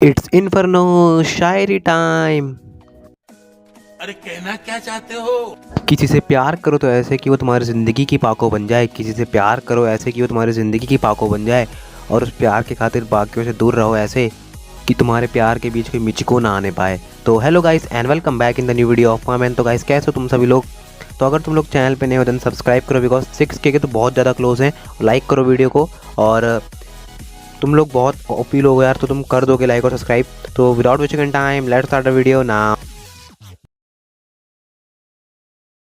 It's inferno Shayari time. अरे कहना क्या चाहते हो? किसी से प्यार करो तो ऐसे कि वो तुम्हारी ज़िंदगी की पाको बन जाए। किसी से प्यार करो ऐसे कि वो तुम्हारी ज़िंदगी की पाको बन जाए, और उस प्यार के खातिर बाकियों से दूर रहो ऐसे कि तुम्हारे प्यार के बीच कोई मिचको ना आने पाए। तो hello guys and welcome back in the new video of my man. तो गाइस कैसे हो तुम सभी लोग? तो अगर तुम लोग चैनल पे नए हो देन सब्सक्राइब करो, बिकॉज 6K के तो बहुत ज़्यादा क्लोज हैं। लाइक करो वीडियो को, और तुम लोग बहुत ओपी लोग हो यार, तो तुम कर दोगे लाइक और सब्सक्राइब। तो without wasting time let's start the video now.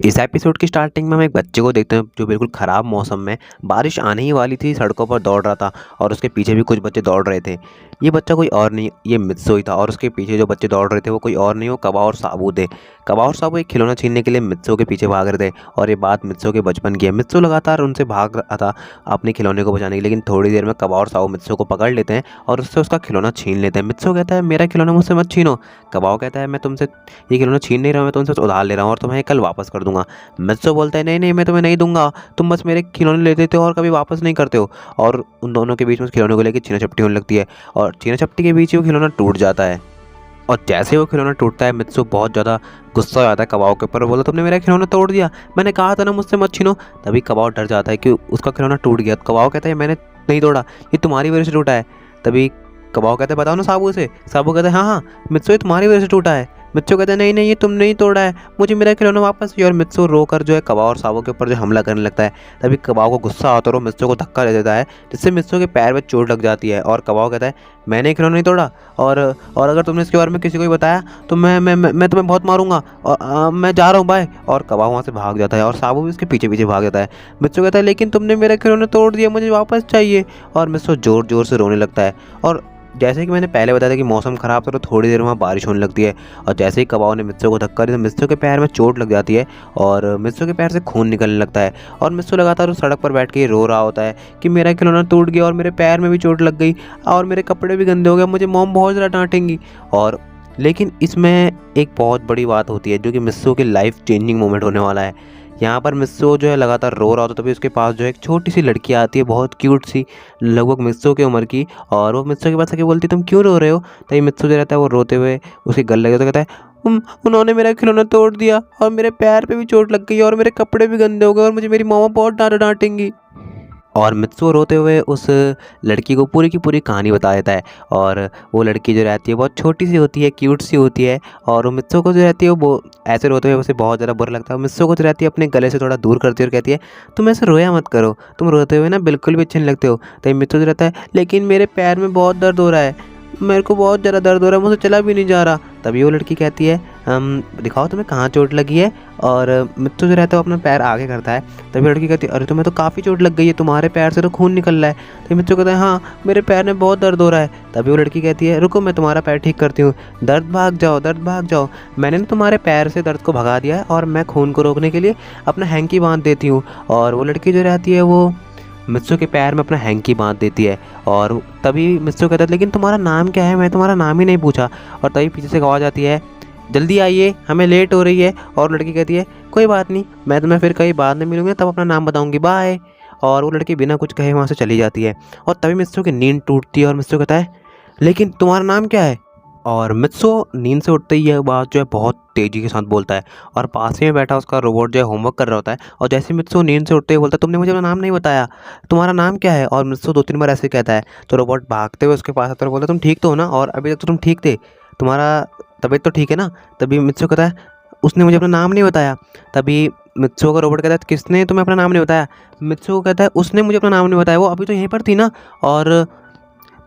इस एपिसोड की स्टार्टिंग में हम एक बच्चे को देखते हैं जो बिल्कुल ख़राब मौसम में, बारिश आने ही वाली थी, सड़कों पर दौड़ रहा था और उसके पीछे भी कुछ बच्चे दौड़ रहे थे। ये बच्चा कोई और नहीं, ये मित्सो ही था, और उसके पीछे जो बच्चे दौड़ रहे थे वो कोई और नहीं, वो कबा और साबू थे। कबा और साबू एक खिलौना छीनने के लिए मित्सो के पीछे भाग रहे थे, और ये बात मित्सो के बचपन की है। मित्सो लगातार उनसे भाग रहा था अपने खिलौने को बचाने के लिए, लेकिन थोड़ी देर में कबा और साबू मित्सो को पकड़ लेते हैं और उससे उसका खिलौना छीन लेते हैं। मित्सो कहता है मेरा खिलौना मुझसे मत छीनो। कबाओ कहता है मैं तुमसे ये खिलौना छीन नहीं रहा हूँ, मैं तुमसे उधार ले रहा हूँ और तुम्हें कल वापस कर दूंगा। मित्सो बोलता है नहीं नहीं, मैं तुम्हें नहीं दूंगा, तुम बस मेरे खिलौने ले देते हो और कभी वापस नहीं करते हो। और उन दोनों के बीच में उस खिलौने को लेकर छीना झपटी होने लगती है, और छीना झपटी के बीच ही वो खिलौना टूट जाता है। और जैसे वो खिलौना टूटता है मित्सु बहुत ज़्यादा गुस्सा हो जाता है कबाओ के ऊपर, और बोला तुमने मेरा खिलौना तोड़ दिया, मैंने कहा था ना मुझसे मत छीनो। तभी कबाओ डर जाता है कि उसका खिलौना टूट गया। तो कबाओ कहता है मैंने नहीं तोड़ा, ये तुम्हारी वजह से टूटा है। तभी कबाओ कहते हैं बताओ ना साबू से। साबू कहते हैं हाँ हाँ मित्सु ये तुम्हारी वजह से टूटा है। मित्सु कहते हैं नहीं नहीं ये तुमने ही तोड़ा है, मुझे मेरा खिलौना वापस चाहिए। और मित्सु रोकर जो है कबाओ और साबू के ऊपर जो हमला करने लगता है। तभी कबाओ को गुस्सा आता है और वो मित्सु को धक्का दे देता है, जिससे मित्सु के पैर में चोट लग जाती है। और कबाओ कहता है मैंने खिलौना नहीं तोड़ा, और अगर तुमने इसके बारे में किसी को भी बताया तो मैं तुम्हें बहुत मारूंगा, और मैं जा रहा हूँ बाय। और कबाओ वहाँ से भाग जाता है और साबू भी उसके पीछे पीछे भाग जाता है। मित्सु कहता है लेकिन तुमने मेरा खिलौना तोड़ दिया, मुझे वापस चाहिए। और मित्सु जोर जोर से रोने लगता है। और जैसे कि मैंने पहले बताया था कि मौसम ख़राब था तो थोड़ी देर में वहाँ बारिश होने लगती है, और जैसे ही कबाओ ने मित्सु को धक्का दिया तो मित्सु के पैर में चोट लग जाती है, और मित्सु के पैर से खून निकलने लगता है। और मित्सु लगातार उस सड़क पर बैठ के रो रहा होता है कि मेरा खिलौना टूट गया और मेरे पैर में भी चोट लग गई और मेरे कपड़े भी गंदे हो गए, मुझे मॉम बहुत ज़्यादा डांटेंगी। और लेकिन इसमें एक बहुत बड़ी बात होती है जो कि मित्सु की लाइफ चेंजिंग मोमेंट होने वाला है। यहाँ पर मित्सु जो है लगातार रो रहा होता है, तभी उसके पास जो है एक छोटी सी लड़की आती है, बहुत क्यूट सी, लगभग मित्सु की उम्र की। और वो मित्सु के पास आके बोलती तुम क्यों रो रहे हो? तभी मित्सु जो रहता है वो रोते हुए उसके गले लगे तो कहता है उन्होंने मेरा खिलौना तोड़ दिया और मेरे पैर पे भी चोट लग गई और मेरे कपड़े भी गंदे हो गए और मुझे मेरी मामा बहुत डांटेंगी। और मित्सु रोते हुए उस लड़की को पूरी की पूरी कहानी बता देता है। और वो लड़की जो रहती है बहुत छोटी सी होती है, क्यूट सी होती है, और वो मित्सु को जो रहती है वो ऐसे रोते हुए उसे बहुत ज़्यादा बुरा लगता है। मित्सु को जो रहती है अपने गले से थोड़ा दूर करती है और कहती है तुम ऐसे रोया मत करो, तुम रोते हुए ना बिल्कुल भी अच्छे नहीं लगते हो। तो मित्सु जो रहता है लेकिन मेरे पैर में बहुत दर्द हो रहा है, मेरे को बहुत ज़्यादा दर्द हो रहा है, मुझे चला भी नहीं जा रहा। तभी वो लड़की कहती है दिखाओ तुम्हें कहाँ चोट लगी है। और मित्सु जो रहता है वो अपना पैर आगे करता है। तभी लड़की कहती है अरे तुम्हें तो काफ़ी चोट लग गई है, तुम्हारे पैर से तो खून निकल रहा है। तो मित्सु कहता है हाँ मेरे पैर में बहुत दर्द हो रहा है। तभी वो लड़की कहती है रुको मैं तुम्हारा पैर ठीक करती हूँ, दर्द भाग जाओ दर्द भाग जाओ। मैंने ना तुम्हारे पैर से दर्द को भगा दिया है और मैं खून को रोकने के लिए अपना हैंकी बांध देती हूँ। और वो लड़की जो रहती है वो मित्सु के पैर में अपना हैंकी बांध देती है। और तभी मित्सु कहता है लेकिन तुम्हारा नाम क्या है, मैं तुम्हारा नाम ही नहीं पूछा। और तभी पीछे से आवाज़ आती है जल्दी आइए हमें लेट हो रही है। और लड़की कहती है कोई बात नहीं, मैं तुम्हें फिर कहीं बाद में मिलूंगी तब अपना नाम बताऊंगी, बाय। और वो लड़की बिना कुछ कहे वहाँ से चली जाती है। और तभी मित्सु की नींद टूटती है और मित्सु कहता है लेकिन तुम्हारा नाम क्या है? और मित्सु नींद से उठते ही यह बात जो है बहुत तेज़ी के साथ बोलता है, और पास ही में बैठा उसका रोबोट जो है होमवर्क कर रहा होता है। और जैसे ही मित्सु नींद से उठते ही बोलता है तुमने मुझे अपना नाम नहीं बताया, तुम्हारा नाम क्या है? और मित्सु 2-3 बार ऐसे कहता है। तो रोबोट भागते हुए उसके पास आता है और बोलता है तुम ठीक तो हो ना, और अभी तक तो तुम ठीक थे, तुम्हारा तबीयत तो ठीक है ना? तभी मित्सु कहता है उसने मुझे अपना नाम नहीं बताया। तभी मित्सु का रोबोट कहता है किसने तुम्हें अपना नाम नहीं बताया? मित्सु कहता है उसने मुझे अपना नाम नहीं बताया, वो अभी तो यहीं पर थी ना, और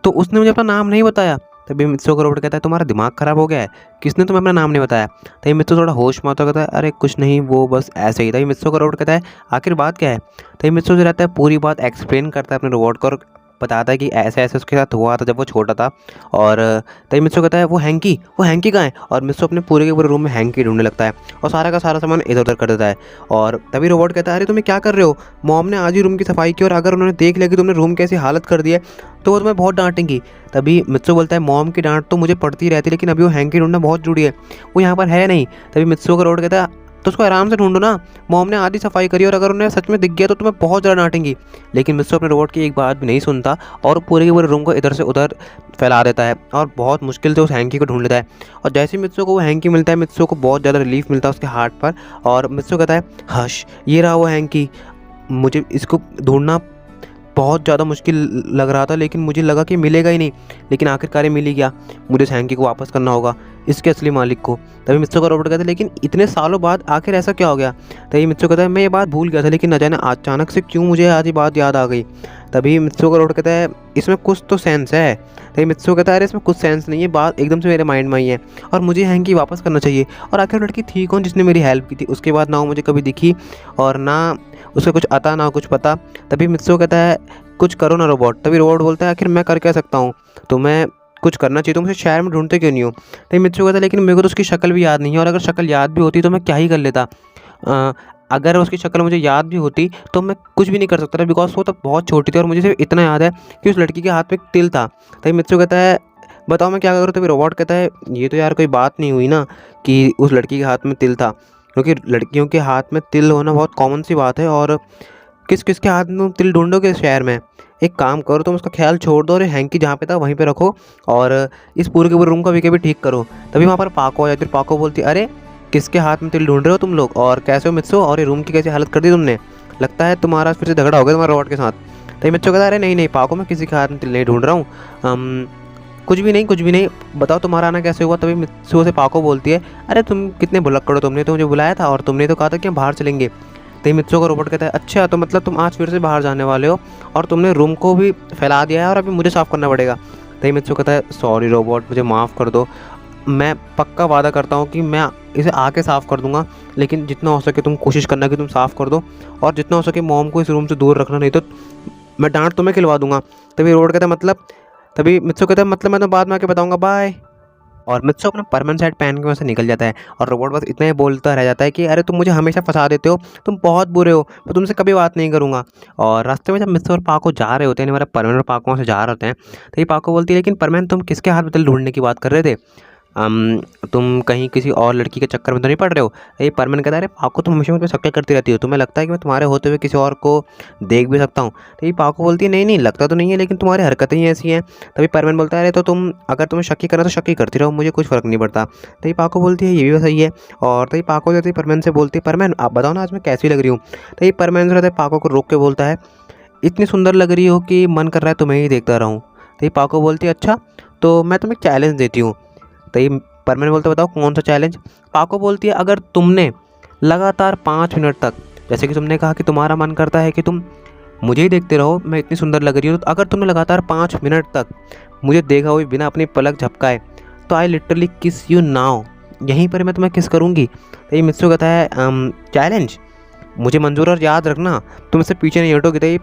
तो उसने मुझे अपना नाम नहीं बताया। तभी मित्सु का रोबोट कहता है तुम्हारा दिमाग ख़राब हो गया है, किसने तुम्हें अपना नाम नहीं बताया? तभी मित्सु थोड़ा होश में आता है, कहता है अरे कुछ नहीं वो बस ऐसे ही। तभी मित्सु का रोबोट कहता है आखिर बात क्या है? तभी मित्सु जो रहता है पूरी बात एक्सप्लेन करता है अपने रोबोट को, और बताता है कि ऐसे ऐसे उसके साथ हुआ था जब वो छोटा था। और तभी मित्सु कहता है वो हैंकी कहाँ है? और मित्सु अपने पूरे के पूरे रूम में हैंकी ढूंढने लगता है और सारा का सारा सामान इधर उधर कर देता है। और तभी रोबोट कहता है अरे तुम्हें क्या कर रहे हो, मॉम ने आज ही रूम की सफाई की और अगर उन्होंने देख लिया कि तुमने रूम कैसी हालत कर दी है तो वो तुम्हें बहुत डांटेंगी। तभी मित्सु बोलता है मॉम की डांट तो मुझे पड़ती रहती है, लेकिन अभी वो हैंकी ढूंढना बहुत जरूरी है, वो यहाँ पर है नहीं। तभी मित्सु का रोबोट कहता है तो उसको आराम से ढूंढो ना। मॉम ने आधी सफाई करी और अगर उन्हें सच में दिख गया तो तुम्हें बहुत ज़्यादा डांटेंगी। लेकिन मित्सो अपने रोबोट की एक बात भी नहीं सुनता और पूरे के पूरे रूम को इधर से उधर फैला देता है और बहुत मुश्किल से उस हैंकी को ढूंढ लेता है। और जैसे ही मित्सो को वो हैंकी मिलता है, मित्सो को बहुत ज़्यादा रिलीफ मिलता है उसके हार्ट पर। और मित्सो कहता है हश, ये रहा वो हैंकी। मुझे इसको ढूंढना बहुत ज़्यादा मुश्किल लग रहा था, लेकिन मुझे लगा कि मिलेगा ही नहीं, लेकिन आखिरकार ये मिल ही गया। मुझे इस हैंकी को वापस करना होगा, इसके असली मालिक को। तभी मित्सो का रोबोट कहता है लेकिन इतने सालों बाद आखिर ऐसा क्या हो गया। तभी मित्सो कहता है मैं ये बात भूल गया था, लेकिन न जाने अचानक से क्यों मुझे आज ये बात याद आ गई। तभी मित्सो का रोबोट कहता है इसमें कुछ तो सेंस है। तभी मित्सो कहता है अरे इसमें कुछ सेंस नहीं है, बात एकदम से मेरे माइंड में आई है और मुझे हैंकी वापस करना चाहिए। और आखिर लड़की थी कौन जिसने मेरी हेल्प की थी। उसके बाद ना वो मुझे कभी दिखी और ना उसका कुछ आता ना कुछ पता। तभी मित्सो कहता है कुछ करो ना रोबोट। तभी रोबोट बोलता है आखिर मैं कर क्या सकता हूँ, तुम्हें कुछ करना चाहिए, तुम उसे शहर में ढूंढते क्यों नहीं हो। तभी मित्सो कहता है लेकिन मेरे को तो उसकी शक्ल भी याद नहीं है, और अगर शक्ल याद भी होती तो मैं क्या ही कर लेता। अगर उसकी शक्ल मुझे याद भी होती तो मैं कुछ भी नहीं कर सकता था, बिकॉज वो तब बहुत छोटी थी और मुझे सिर्फ इतना याद है कि उस लड़की के हाथ में एक तिल था। तभी मित्सो कहता है बताओ मैं क्या करूँ। तभी रोबोट कहता है ये तो यार कोई बात नहीं हुई ना कि उस लड़की के हाथ में तिल था, क्योंकि लड़कियों के हाथ में तिल होना बहुत कॉमन सी बात है। और किस किस के हाथ में तिल ढूंढोगे शहर में। एक काम करो तुम उसका ख्याल छोड़ दो और हैंकी जहाँ पे था वहीं पे रखो और इस पूरे के पूरे रूम का भी ठीक करो। तभी वहाँ पर पाको आ जाती है। पाको बोलती है अरे किसके हाथ में तिल ढूंढ रहे हो तुम लोग, और कैसे हो मित्सो, और ये रूम की कैसी हालत कर दी तुमने, लगता है तुम्हारा फिर से झगड़ा हो गया तुम्हारे रोबोट के साथ। तभी मित्सो कहता है अरे नहीं पाको, मैं किसी के हाथ में तिल नहीं ढूंढ रहा हूँ, कुछ भी नहीं, बताओ तुम्हारा आना कैसे हुआ। तभी मित्सो से पाको बोलती है अरे तुम कितने भुलक्कड़ हो, तुमने तो मुझे बुलाया था और तुमने तो कहा था कि हम बाहर चलेंगे। तभी मित्सो का रोबोट कहता है अच्छा तो मतलब तुम आज फिर से बाहर जाने वाले हो और तुमने रूम को भी फैला दिया है और अभी मुझे साफ़ करना पड़ेगा। तभी मित्सो कहता है सॉरी रोबोट, मुझे माफ़ कर दो, मैं पक्का वादा करता हूँ कि मैं इसे आके साफ़ कर दूंगा, लेकिन जितना हो सके तुम कोशिश करना कि तुम साफ़ कर दो और जितना हो सके मॉम को इस रूम से दूर रखना, नहीं तो मैं डांट तुम्हें खिलवा दूंगा। तभी रोबोट कहता है मतलब, तभी मित्सो कहता है मतलब मैं तो बाद में आके बताऊंगा, बाय। और मित्सो अपना परमानेंट सेट पहन के वहाँ से निकल जाता है और रोबोट बस इतना ही बोलता रह जाता है कि अरे तुम मुझे हमेशा फंसा देते हो, तुम बहुत बुरे हो, मैं तुमसे कभी बात नहीं करूँगा। और रास्ते में जब मित्सो और पाको जा रहे होते हैं, हमारा परमानेंट और पाको वहाँ से जा रहे होते हैं, तो ये पाको बोलती है लेकिन परमानेंट तुम किसके हाथ में तिल ढूंढने की बात कर रहे थे, तुम कहीं किसी और लड़की के चक्कर में तो नहीं पड़ रहे हो। ये परमानेंट कहता है अरे पाको तुम हमेशा मुझ पर शक करती रहती हो, तुम्हें लगता है कि मैं तुम्हारे होते हुए किसी और को देख भी सकता हूँ। तो ये पाको बोलती है नहीं लगता तो नहीं है, लेकिन तुम्हारी हरकतें ही ऐसी हैं। तभी परमानेंट बोलता है अरे तो तुम अगर तुम्हें शक ही करना तो शक ही करती रहो, मुझे कुछ फ़र्क नहीं पड़ता। तो ये पाको बोलती है ये भी सही है। और तभी पाको जाती है परमानेंट से बोलती है परमानेंट आप बताओ ना आज मैं कैसी लग रही हूँ। तो ये परमानेंट रहता है पाको को रोक के बोलता है इतनी सुंदर लग रही हो कि मन कर रहा है तुम्हें ही देखता रहूँ। तो ये पाको बोलती है अच्छा तो मैं तुम्हें चैलेंज देती हूँ। तो ये परमानेंट बोलते बताओ कौन सा चैलेंज। पाको बोलती है अगर तुमने लगातार 5 मिनट तक, जैसे कि तुमने कहा कि तुम्हारा मन करता है कि तुम मुझे ही देखते रहो, मैं इतनी सुंदर लग रही हूँ, तो अगर तुमने लगातार 5 मिनट तक मुझे देखा हुए बिना अपनी पलक झपकाए तो आई लिटरली किस यू नाउ, यहीं पर मैं तुम्हें किस करूँगी। तो ये मित्सो कहता है चैलेंज मुझे मंजूर, और याद रखना तुम इससे पीछे नहीं हटोगे। तो ये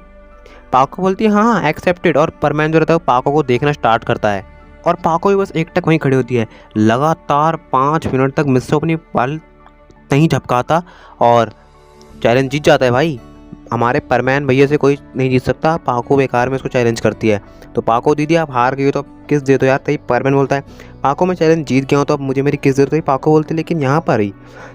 पाको बोलती है हाँ एक्सेप्टेड। और परमानेंट जो रहता है वो पाको को देखना स्टार्ट करता है और पाको भी बस एकटक वहीं खड़ी होती है। लगातार 5 मिनट तक मित्सो अपनी पल नहीं झपकाता और चैलेंज जीत जाता है। भाई हमारे परमैन भैया से कोई नहीं जीत सकता। पाको बेकार में उसको चैलेंज करती है। तो पाको दीदी आप हार गई हो तो अब किस दे दो यार। तभी परमैन बोलता है पाको मैं चैलेंज जीत गया हूँ तो अब मुझे मेरी किस दे दो। तभी पाको बोलती है लेकिन यहाँ पर ही।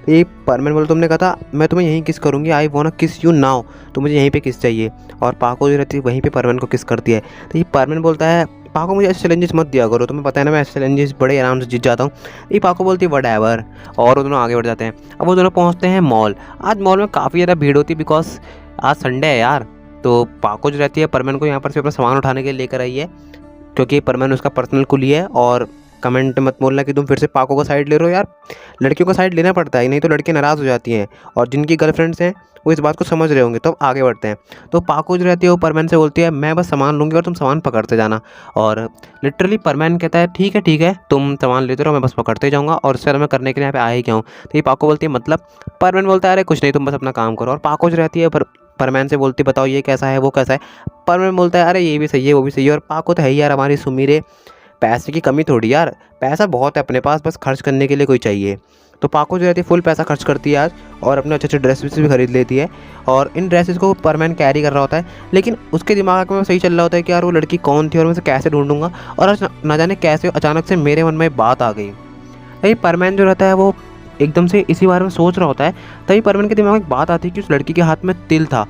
तो ये परमैन बोलता तुमने कहा था मैं तुम्हें यहीं किस करूँगी, आई वांट किस यू नाउ, तो मुझे यहीं पे किस चाहिए। और पाको जो रहती है वहीं पे परमैन को किस करती है। तो ये परमैन बोलता है पाको मुझे ऐसे चैलेंजेस मत दिया करो, तुम्हें पता है ना मैं ऐसे चैलेंजेस बड़े आराम से जीत जाता हूँ। ये पाको बोलती है व्हाटएवर। और वो दोनों आगे बढ़ जाते हैं। अब वो दोनों पहुँचते हैं मॉल। आज मॉल में काफ़ी ज़्यादा भीड़ होती है बिकॉज आज संडे है यार। तो पाको जो रहती है परमैन को यहाँ पर से अपना सामान उठाने के लिए लेकर आई है, क्योंकि परमैन उसका पर्सनल कुली है। और कमेंट मत बोलना कि तुम फिर से पाको का साइड ले रहे हो यार, लड़कियों का साइड लेना पड़ता है नहीं तो लड़कियाँ नाराज़ हो जाती हैं, और जिनकी गर्लफ्रेंड्स हैं वो इस बात को समझ रहे होंगे। तो आगे बढ़ते हैं। तो पाको जो रहती है वो परमैन से बोलती है मैं बस सामान लूँगी और तुम सामान पकड़ते जाना। और लिटरली परमैन कहता है ठीक है तुम सामान लेते रहो, मैं बस पकड़ते जाऊँगा और इससे मैं करने के लिए यहाँ पे आया ही क्या हूँ। तो ये पाको बोलती है मतलब। परमैन बोलता है अरे कुछ नहीं तुम बस अपना काम करो। और पाको जो रहती है परमैन से बोलती बताओ ये कैसा है वो कैसा है। परमैन बोलता है अरे ये भी सही है वो भी सही है। और पाको तो है ही यार हमारी सुमीरे, पैसे की कमी थोड़ी यार, पैसा बहुत है अपने पास, बस खर्च करने के लिए कोई चाहिए। तो पाको जो रहती है फुल पैसा खर्च करती है आज और अपने अच्छे ड्रेसेस भी खरीद लेती है। और इन ड्रेसेस को परमैन कैरी कर रहा होता है, लेकिन उसके दिमाग में सही चल रहा होता है कि यार वो लड़की कौन थी और मैं उसे कैसे ढूंढूंगा। और ना जाने कैसे अचानक से मेरे मन में बात आ गई। यही परमैन जो रहता है वो एकदम से इसी बारे में सोच रहा होता है, तभी परवीन के दिमाग में एक बात आती है कि उस लड़की के हाथ में तिल था।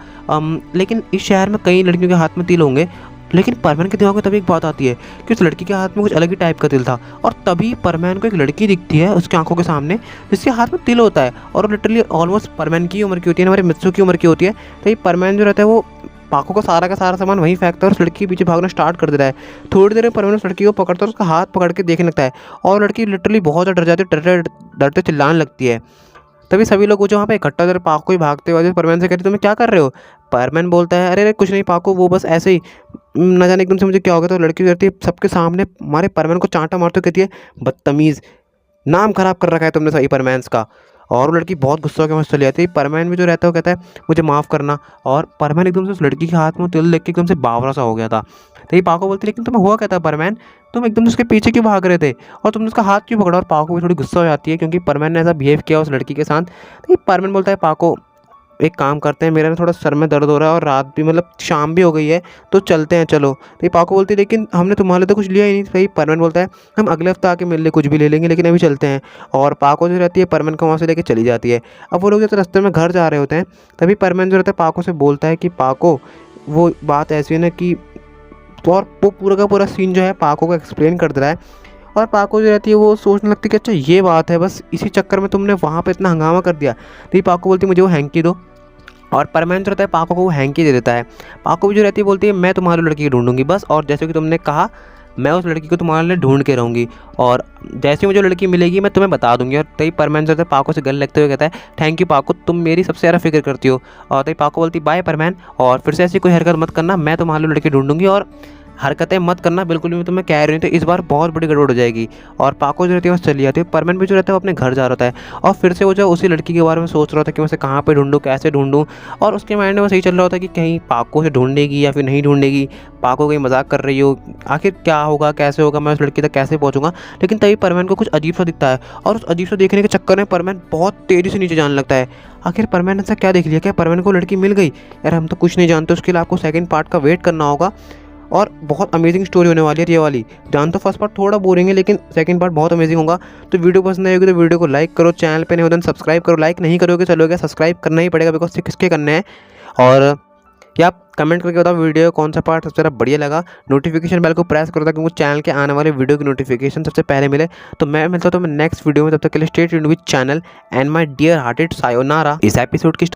लेकिन इस शहर में कई लड़कियों के हाथ में तिल होंगे, लेकिन परवीन के दिमाग में तभी एक बात आती है कि उस लड़की के हाथ में कुछ अलग ही टाइप का तिल था। और तभी परवीन को एक लड़की दिखती है उसकी आंखों के सामने, जिसके हाथ में तिल होता है और वो लिटरली ऑलमोस्ट परवीन की उम्र की होती है, हमारे मित्सु की उम्र की होती है। तभी परवीन जो रहता है वो पाको का सारा सामान वहीं फेंकता है और उस लड़की के पीछे भागना स्टार्ट कर देता है। थोड़ी देर में परवीन उस लड़की को पकड़ता है और उसका हाथ पकड़ के देखने लगता है और लड़की लिटरली बहुत ज़्यादा डर जाती है, डरते चिल्लाने लगती है। तभी सभी लोग जो वहाँ पे इकट्ठा होकर पाको ही भागते हुए परवीन से कहते तुम्हें क्या कर रहे हो। परवीन बोलता है अरे अरे कुछ नहीं पाको, वो बस ऐसे ही न जाने एकदम से मुझे क्या हो गया। तो लड़की करती है सबके सामने हमारे परवीन को चांटा मारते कहती है बदतमीज़, नाम खराब कर रखा है तुमने सही परवीन का। और वो लड़की बहुत गुस्सा होकर मुझसे चली जाती है। परवीन भी जो रहता है वो कहता है मुझे माफ़ करना। और परवीन एकदम से उस लड़की के हाथ में तिल देख के एकदम से बावरा सा हो गया था। तो ये पाको बोलती लेकिन तुम्हें हुआ क्या था परवीन, तुम एकदम से उसके पीछे क्यों भाग रहे थे और तुमने उसका हाथ क्यों पकड़ा। और पाको भी थोड़ी गुस्सा हो जाती है क्योंकि परवीन ने ऐसा बिहेव किया उस लड़की के साथ। तो ये परवीन बोलता है पाको एक काम करते हैं, मेरा ना थोड़ा सर में दर्द हो रहा है और रात भी मतलब शाम भी हो गई है, तो चलते हैं चलो। तो ये पाको बोलती है लेकिन हमने तुम्हारे लिए तो कुछ लिया ही नहीं। भाई परवीन बोलता है हम अगले हफ्ते आके मिल ले कुछ भी ले लेंगे, लेकिन अभी चलते हैं। और पाको जो रहती है परवीन को वहाँ से लेके चली जाती है। अब वो लोग जब रास्ते में घर जा रहे होते हैं तभी परवीन जो रहता है पाको से बोलता है कि पाको वो बात ऐसी है ना कि, तो और वो पूरा का पूरा सीन जो है पाको को एक्सप्लेन कर दे रहा है। और पाको जो रहती है वो सोचने लगती है कि अच्छा ये बात है, बस इसी चक्कर में तुमने वहाँ पे इतना हंगामा कर दिया। तो ये पाको बोलती है मुझे वो हैंकी दो। और परवीन जो रहता है पाको को वो हैंकी दे देता है। पाको भी जो रहती है बोलती है मैं तुम्हारी लड़की को ढूंढूंगी बस, और जैसे कि तुमने कहा मैं उस लड़की को तुम्हारे लिए ढूंढ के रहूँगी, और जैसे मुझे लड़की मिलेगी मैं तुम्हें बता दूंगी। और तभी परवीन जो रहता है पाको से गले लगते हुए कहता है थैंक यू पाको, तुम मेरी सबसे ज़्यादा फिक्र करती हो। और तभी पाको बोलती बाय परवीन, और फिर से ऐसी कोई हरकत मत करना, मैं तुम्हारे लिए लड़की ढूंढूंगी और हरकतें मत करना बिल्कुल भी, मैं तुम्हें कह रही हूँ। तो इस बार बहुत बड़ी गड़बड़ हो जाएगी। और पाको जो रहती है बस चली जाती है। परवीन भी जो रहता है वो अपने घर जा रहा है और फिर से वो जो उसी लड़की के बारे में सोच रहा था कि मैं उसे कहाँ पे ढूंढूँ कैसे ढूंढूँ। और उसके माइंड में बस यही चल रहा होता है कि कहीं पाको से ढूंढेगी या फिर नहीं ढूंढेगी, पाको कहीं मजाक कर रही हो, आखिर क्या होगा कैसे होगा, मैं उस लड़की तक कैसे पहुँचूंगा। लेकिन तभी परवीन को कुछ अजीब सा दिखता है और उस अजीब सा देखने के चक्कर में परवीन बहुत तेज़ी से नीचे जाने लगता है। आखिर परवीन ने ऐसा क्या देख लिया, क्या परवीन को लड़की मिल गई। यार हम तो कुछ नहीं जानते, उसके लिए आपको सेकंड पार्ट का वेट करना होगा और बहुत अमेजिंग स्टोरी होने वाली है ये वाली। जान तो फर्स्ट पार्ट थोड़ा बोरिंग है लेकिन सेकंड पार्ट बहुत अमेजिंग होगा। तो वीडियो पसंद आएगी तो वीडियो को लाइक करो, चैनल पे नहीं हो तो सब्सक्राइब करो। लाइक नहीं करोगे चलोगे, सब्सक्राइब करना ही पड़ेगा बिकॉज किसके करने हैं। और या आप कमेंट करके बताओ वीडियो कौन सा पार्ट सबसे ज़्यादा बढ़िया लगा। नोटिफिकेशन बेल को प्रेस करो ताकि मुझे चैनल के आने वाले वीडियो की नोटिफिकेशन सबसे पहले मिले। तो मैं मिलता हूँ नेक्स्ट वीडियो में, तब तक के लिए stay tuned with channel and my dear hearted sayonara. इस एपिसोड की